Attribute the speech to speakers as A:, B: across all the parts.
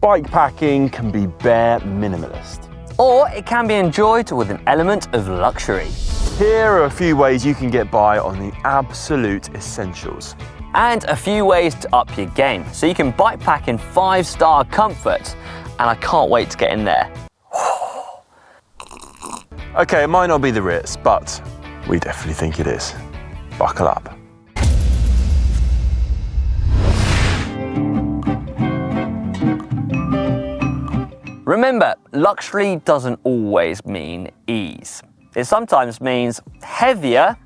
A: Bikepacking can be bare minimalist.
B: Or it can be enjoyed with an element of luxury.
A: Here are a few ways you can get by on the absolute essentials.
B: And a few ways to up your game, so you can bikepack in 5-star comfort. And I can't wait to get in there.
A: Okay, it might not be the Ritz, but we definitely think it is. Buckle up.
B: Remember, luxury doesn't always mean ease. It sometimes means heavier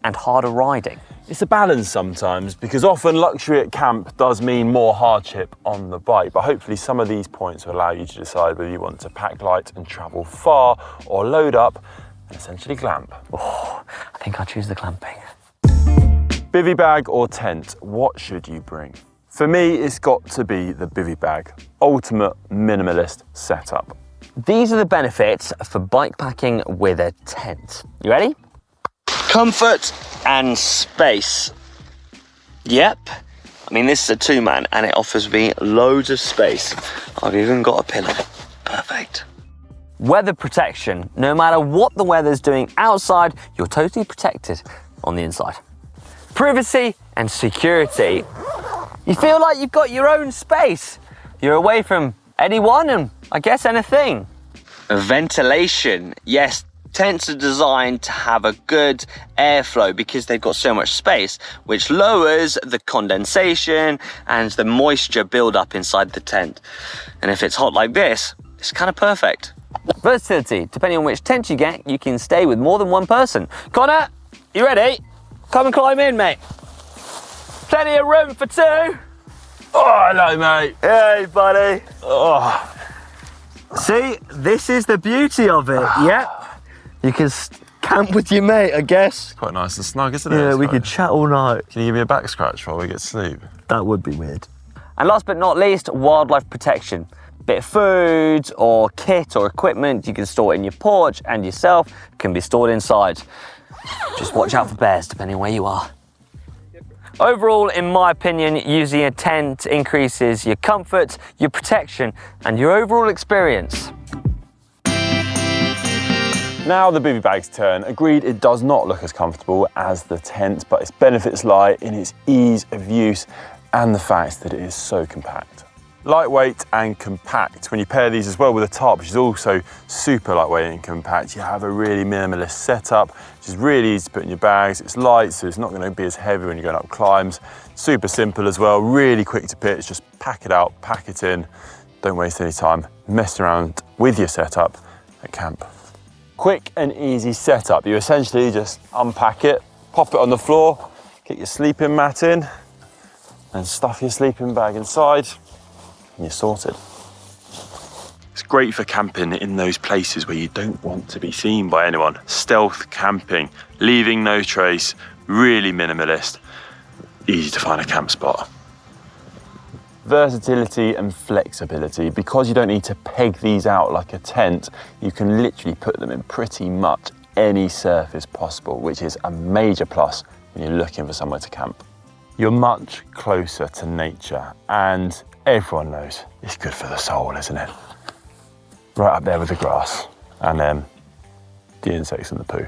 B: and harder riding.
A: It's a balance sometimes, because often luxury at camp does mean more hardship on the bike, but hopefully some of these points will allow you to decide whether you want to pack light and travel far, or load up and essentially glamp.
B: Oh, I think I'll choose the glamping.
A: Bivy bag or tent, what should you bring? For me, it's got to be the Bivy Bag, ultimate minimalist setup.
B: These are the benefits for bikepacking with a tent. You ready? Comfort and space. Yep. I mean, this is a 2-man and it offers me loads of space. I've even got a pillow. Perfect. Weather protection. No matter what the weather's doing outside, you're totally protected on the inside. Privacy and security. You feel like you've got your own space. You're away from anyone and I guess anything. Ventilation. Yes, tents are designed to have a good airflow because they've got so much space, which lowers the condensation and the moisture buildup inside the tent. And if it's hot like this, it's kind of perfect. Versatility. Depending on which tent you get, you can stay with more than one person. Connor, you ready? Come and climb in, mate. Plenty of room for 2.
A: Oh, hello, mate.
B: Hey, buddy.
A: Oh.
B: See, this is the beauty of it. Yep. You can camp with your mate, I guess.
A: Quite nice and snug, isn't it?
B: Yeah, we could chat all night.
A: Can you give me a back scratch while we get sleep?
B: That would be weird. And last but not least, wildlife protection. Bit of food or kit or equipment you can store in your porch and yourself can be stored inside. Just watch out for bears depending on where you are. Overall, in my opinion, using a tent increases your comfort, your protection, and your overall experience.
A: Now the Bivy Bag's turn. Agreed, it does not look as comfortable as the tent, but its benefits lie in its ease of use and the fact that it is so compact. Lightweight and compact. When you pair these as well with a tarp, which is also super lightweight and compact, you have a really minimalist setup, which is really easy to put in your bags. It's light, so it's not going to be as heavy when you're going up climbs. Super simple as well, really quick to pitch. Just pack it out, pack it in. Don't waste any time messing around with your setup at camp. Quick and easy setup. You essentially just unpack it, pop it on the floor, get your sleeping mat in, and stuff your sleeping bag inside. And you're sorted. It's great for camping in those places where you don't want to be seen by anyone. Stealth camping, leaving no trace, really minimalist, easy to find a camp spot. Versatility and flexibility. Because you don't need to peg these out like a tent, you can literally put them in pretty much any surface possible, which is a major plus when you're looking for somewhere to camp. You're much closer to nature, and everyone knows it's good for the soul, isn't it? Right up there with the grass and the insects and the poo.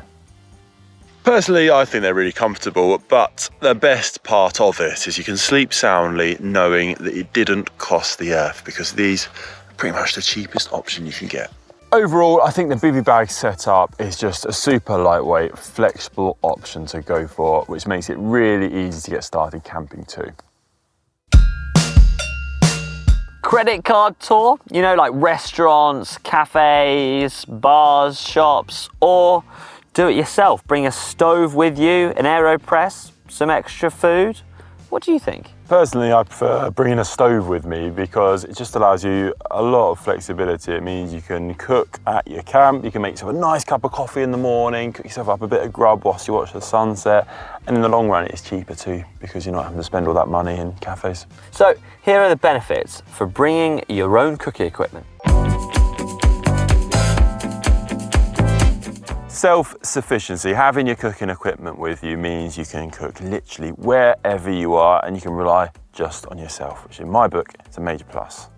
A: Personally, I think they're really comfortable, but the best part of it is you can sleep soundly knowing that it didn't cost the earth, because these are pretty much the cheapest option you can get. Overall, I think the Bivy Bag setup is just a super lightweight, flexible option to go for, which makes it really easy to get started camping too.
B: Credit card tour, you know, like restaurants, cafes, bars, shops, or do it yourself. Bring a stove with you, an AeroPress, some extra food. What do you think?
A: Personally, I prefer bringing a stove with me because it just allows you a lot of flexibility. It means you can cook at your camp, you can make yourself a nice cup of coffee in the morning, cook yourself up a bit of grub whilst you watch the sunset, and in the long run it's cheaper too because you're not having to spend all that money in cafes.
B: So here are the benefits for bringing your own cooking equipment.
A: Self-sufficiency. Having your cooking equipment with you means you can cook literally wherever you are and you can rely just on yourself, which in my book is a major plus.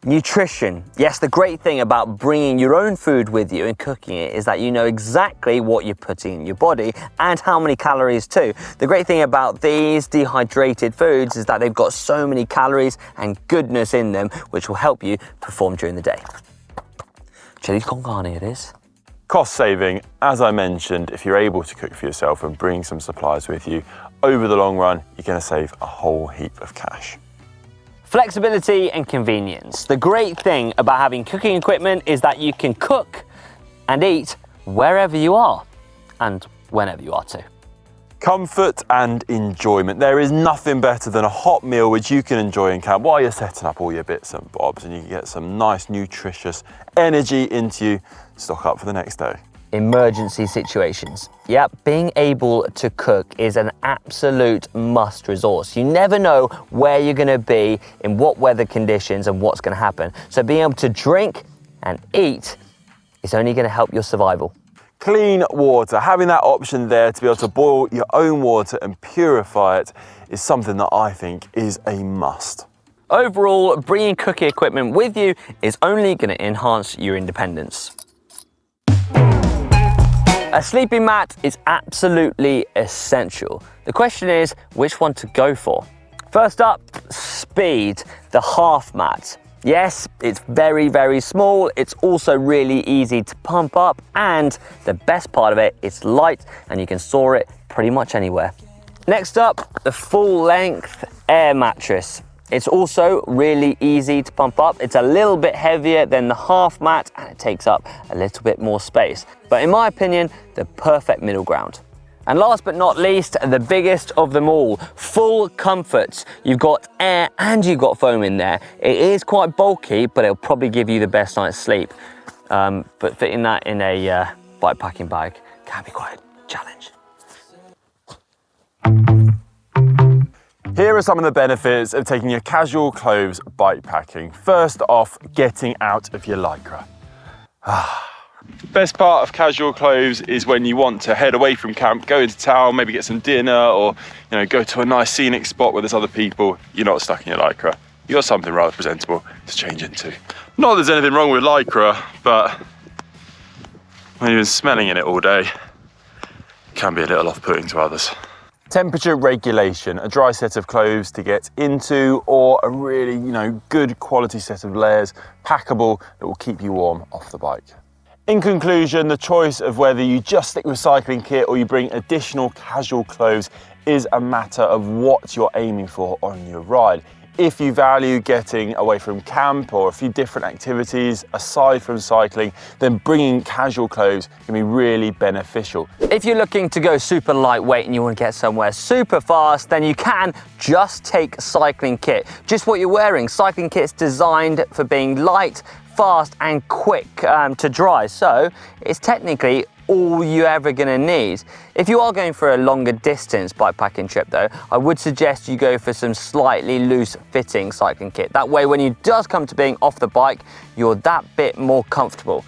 B: Nutrition. Yes, the great thing about bringing your own food with you and cooking it is that you know exactly what you're putting in your body and how many calories too. The great thing about these dehydrated foods is that they've got so many calories and goodness in them, which will help you perform during the day. Chili con carne it is.
A: Cost saving, as I mentioned, if you're able to cook for yourself and bring some supplies with you, over the long run, you're going to save a whole heap of cash.
B: Flexibility and convenience. The great thing about having cooking equipment is that you can cook and eat wherever you are and whenever you are too.
A: Comfort and enjoyment. There is nothing better than a hot meal which you can enjoy in camp while you're setting up all your bits and bobs, and you can get some nice nutritious energy into you, stock up for the next day.
B: Emergency situations. Yep, being able to cook is an absolute must resource. You never know where you're going to be, in what weather conditions, and what's going to happen. So being able to drink and eat is only going to help your survival.
A: Clean water, having that option there to be able to boil your own water and purify it is something that I think is a must.
B: Overall, bringing cooking equipment with you is only going to enhance your independence. A sleeping mat is absolutely essential. The question is which one to go for. First up, speed, the half mat. Yes, it's very, very small. It's also really easy to pump up, and the best part of it, it's light and you can store it pretty much anywhere. Next up, the full length air mattress. It's also really easy to pump up. It's a little bit heavier than the half mat and it takes up a little bit more space. But in my opinion, the perfect middle ground. And last but not least, the biggest of them all, full comforts. You've got air and you've got foam in there. It is quite bulky, but it'll probably give you the best night's sleep. But fitting that in a bikepacking bag can be quite a challenge.
A: Here are some of the benefits of taking your casual clothes bikepacking. First off, getting out of your lycra. Best part of casual clothes is when you want to head away from camp, go into town, maybe get some dinner, or go to a nice scenic spot where there's other people. You're not stuck in your lycra. You got something rather presentable to change into. Not that there's anything wrong with lycra, but when you've been smelling in it all day, it can be a little off-putting to others. Temperature regulation, a dry set of clothes to get into, or a really, good quality set of layers, packable, that will keep you warm off the bike. In conclusion, the choice of whether you just stick with cycling kit or you bring additional casual clothes is a matter of what you're aiming for on your ride. If you value getting away from camp or a few different activities aside from cycling, then bringing casual clothes can be really beneficial.
B: If you're looking to go super lightweight and you want to get somewhere super fast, then you can just take cycling kit. Just what you're wearing. Cycling kit's designed for being light, fast and quick to dry, so it's technically all you're ever going to need. If you are going for a longer distance bikepacking trip though, I would suggest you go for some slightly loose fitting cycling kit. That way when you does come to being off the bike, you're that bit more comfortable.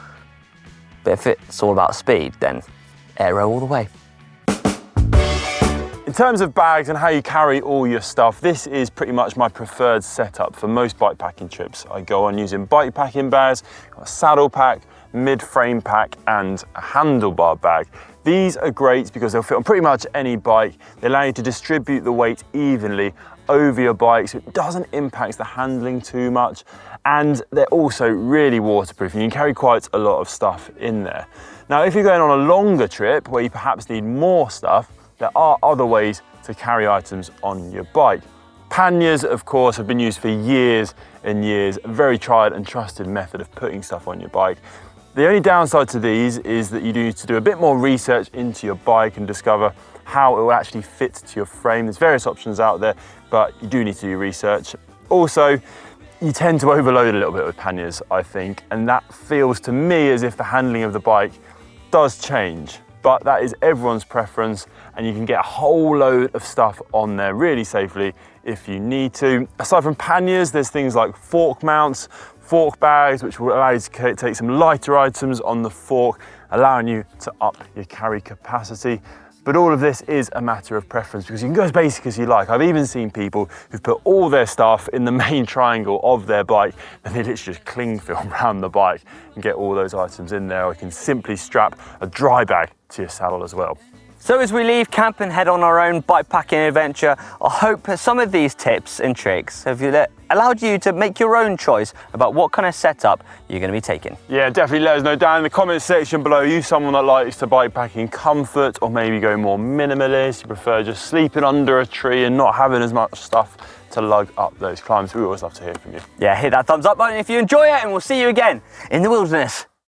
B: But if it's all about speed, then aero all the way.
A: In terms of bags and how you carry all your stuff, this is pretty much my preferred setup for most bikepacking trips. I go on using bikepacking bags, a saddle pack, mid-frame pack and a handlebar bag. These are great because they'll fit on pretty much any bike. They allow you to distribute the weight evenly over your bike so it doesn't impact the handling too much, and they're also really waterproof and you can carry quite a lot of stuff in there. Now if you're going on a longer trip where you perhaps need more stuff, there are other ways to carry items on your bike. Panniers, of course, have been used for years and years, a very tried and trusted method of putting stuff on your bike. The only downside to these is that you do need to do a bit more research into your bike and discover how it will actually fit to your frame. There's various options out there, but you do need to do research. Also, you tend to overload a little bit with panniers, I think, and that feels to me as if the handling of the bike does change. But that is everyone's preference, and you can get a whole load of stuff on there really safely if you need to. Aside from panniers, there's things like fork mounts, fork bags, which will allow you to take some lighter items on the fork, allowing you to up your carry capacity. But all of this is a matter of preference because you can go as basic as you like. I've even seen people who've put all their stuff in the main triangle of their bike and they literally just cling film around the bike and get all those items in there. Or you can simply strap a dry bag to your saddle as well.
B: So as we leave camp and head on our own bikepacking adventure, I hope some of these tips and tricks have allowed you to make your own choice about what kind of setup you're going to be taking.
A: Yeah, definitely let us know down in the comments section below. Are you someone that likes to bikepack in comfort, or maybe go more minimalist? You prefer just sleeping under a tree and not having as much stuff to lug up those climbs? We always love to hear from you.
B: Yeah, hit that thumbs up button if you enjoy it, and we'll see you again in the wilderness.